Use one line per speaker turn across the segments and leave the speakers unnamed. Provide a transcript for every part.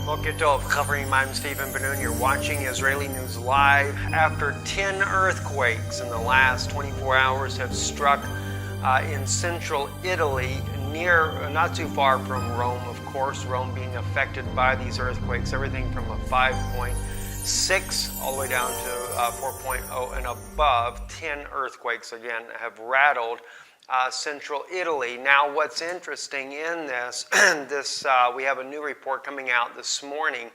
Boker Tov, covering I'm Stephen Ben-Nun. You're watching Israeli News Live. After 10 earthquakes in the last 24 hours have struck in central Italy, not too far from Rome, of course, Rome being affected by these earthquakes, everything from a 5.6 all the way down to 4.0 and above. 10 earthquakes, again, have rattled central Italy. Now, what's interesting in this, we have a new report coming out this morning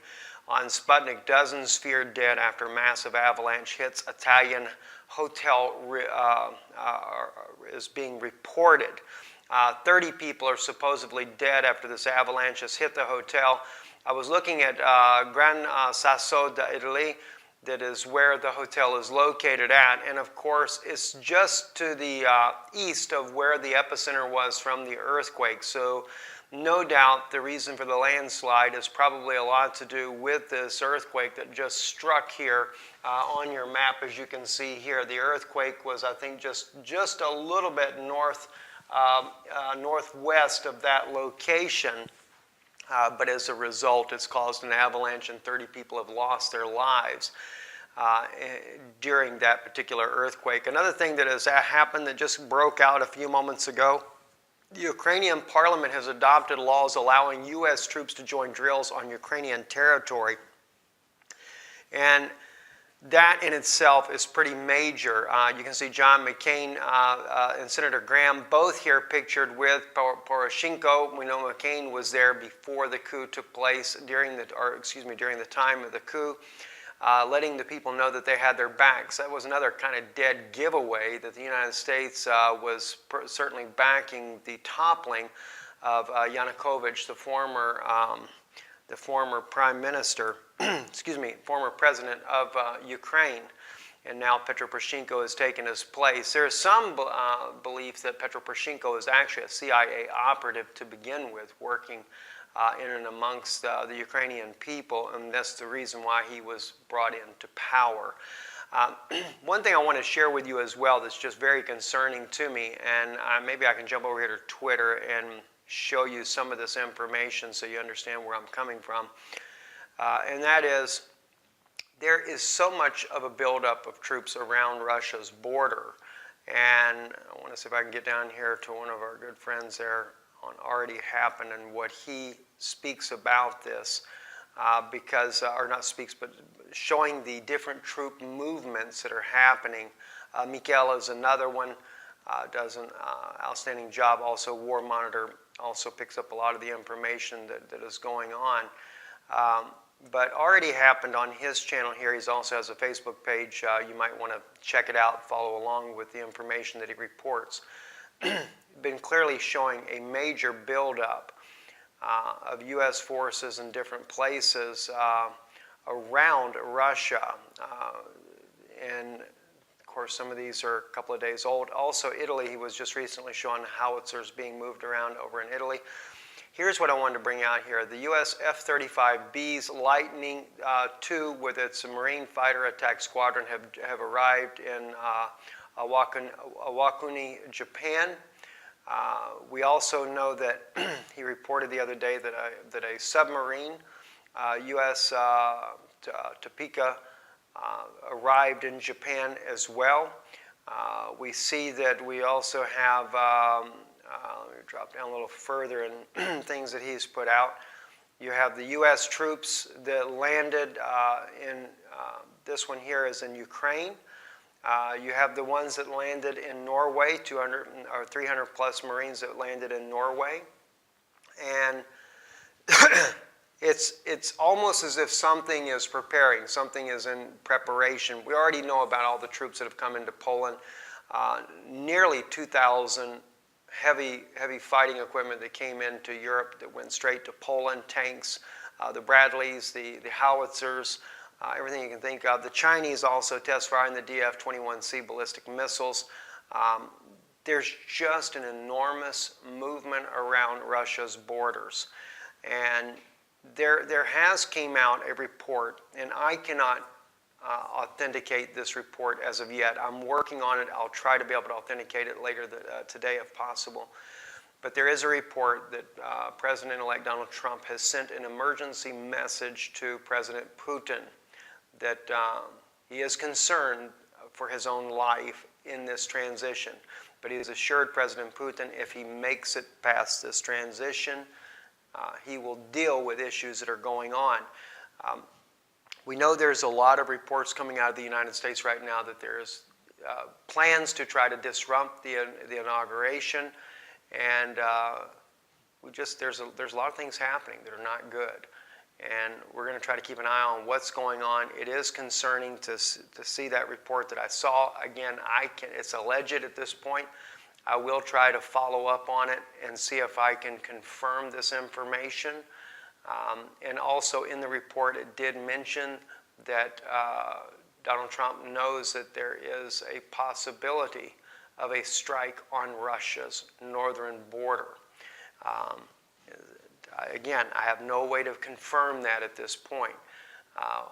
on Sputnik. Dozens feared dead after massive avalanche hits Italian hotel is being reported. 30 people are supposedly dead after this avalanche has hit the hotel. I was looking at Gran Sasso d'Italy. That is where the hotel is located at, and of course it's just to the east of where the epicenter was from the earthquake. So no doubt the reason for the landslide is probably a lot to do with this earthquake that just struck here on your map. As you can see here, the earthquake was, I think, just a little bit northwest of that location. But as a result, it's caused an avalanche and 30 people have lost their lives during that particular earthquake. Another thing that has happened that just broke out a few moments ago, the Ukrainian parliament has adopted laws allowing U.S. troops to join drills on Ukrainian territory. And that in itself is pretty major. You can see John McCain and Senator Graham both here pictured with Poroshenko. We know McCain was there before the coup took place, during the time of the coup, letting the people know that they had their backs. That was another kind of dead giveaway that the United States was certainly backing the toppling of Yanukovych, the former prime minister, former president of Ukraine, and now Petro Poroshenko has taken his place. There is some belief that Petro Poroshenko is actually a CIA operative to begin with, working in and amongst the Ukrainian people, and that's the reason why he was brought into power. One thing I want to share with you as well that's just very concerning to me, and maybe I can jump over here to Twitter and show you some of this information so you understand where I'm coming from. And that is, there is so much of a buildup of troops around Russia's border. And I want to see if I can get down here to one of our good friends there on Already Happened and what he speaks about this. Or not speaks, but showing the different troop movements that are happening. Mikael is another one, does an outstanding job. Also, War Monitor also picks up a lot of the information that is going on. But Already Happened on his channel here. He also has a Facebook page. You might want to check it out, follow along with the information that he reports. Been clearly showing a major buildup of U.S. forces in different places around Russia. And of course, some of these are a couple of days old. Also, Italy, he was just recently showing howitzers being moved around over in Italy. Here's what I wanted to bring out here. The U.S. F-35B's Lightning II with its Marine Fighter Attack Squadron have arrived in Iwakuni, Japan. We also know that he reported the other day that a submarine, U.S. Topeka, arrived in Japan as well. We see that we also have, let me drop down a little further in things that he's put out. You have the U.S. troops that landed this one here is in Ukraine. You have the ones that landed in Norway, 200 or 300 plus Marines that landed in Norway. And it's almost as if something is preparing, something is in preparation. We already know about all the troops that have come into Poland. Nearly 2,000 heavy fighting equipment that came into Europe that went straight to Poland, tanks, the Bradleys, the howitzers, everything you can think of. The Chinese also test firing the DF-21C ballistic missiles. There's just an enormous movement around Russia's borders. And there has came out a report, and I cannot authenticate this report as of yet. I'm working on it. I'll try to be able to authenticate it later today if possible. But there is a report that President-elect Donald Trump has sent an emergency message to President Putin that he is concerned for his own life in this transition. But he has assured President Putin if he makes it past this transition, he will deal with issues that are going on. We know there's a lot of reports coming out of the United States right now that there's plans to try to disrupt the inauguration, and there's a lot of things happening that are not good. And we're going to try to keep an eye on what's going on. It is concerning to see that report that I saw. Again, it's alleged at this point. I will try to follow up on it and see if I can confirm this information. And also in the report, it did mention that Donald Trump knows that there is a possibility of a strike on Russia's northern border. Again, I have no way to confirm that at this point.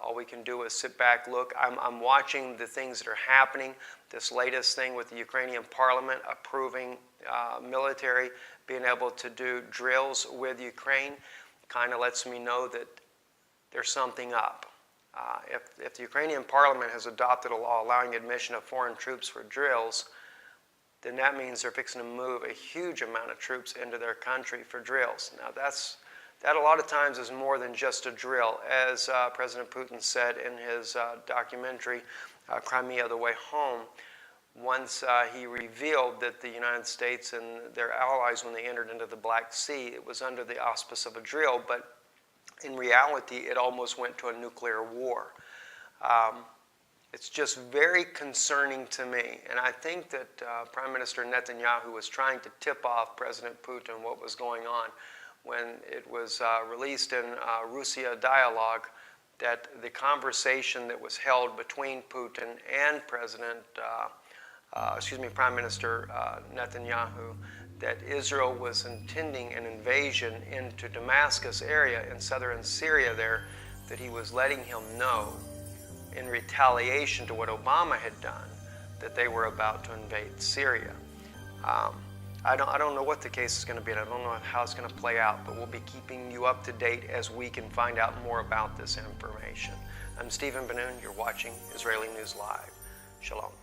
All we can do is sit back, look. I'm watching the things that are happening. This latest thing with the Ukrainian parliament approving military being able to do drills with Ukraine kind of lets me know that there's something up. If the Ukrainian parliament has adopted a law allowing admission of foreign troops for drills, then that means they're fixing to move a huge amount of troops into their country for drills. Now that a lot of times is more than just a drill. As President Putin said in his documentary, Crimea: The Way Home, once he revealed that the United States and their allies, when they entered into the Black Sea, it was under the auspice of a drill, but in reality, it almost went to a nuclear war. It's just very concerning to me, and I think that Prime Minister Netanyahu was trying to tip off President Putin what was going on when it was released in Russia Dialogue that the conversation that was held between Putin and Prime Minister Netanyahu, that Israel was intending an invasion into Damascus area in southern Syria there, that he was letting him know in retaliation to what Obama had done, that they were about to invade Syria. I don't know what the case is going to be, and I don't know how it's going to play out, but we'll be keeping you up to date as we can find out more about this information. I'm Stephen Ben-Nun. You're watching Israeli News Live. Shalom.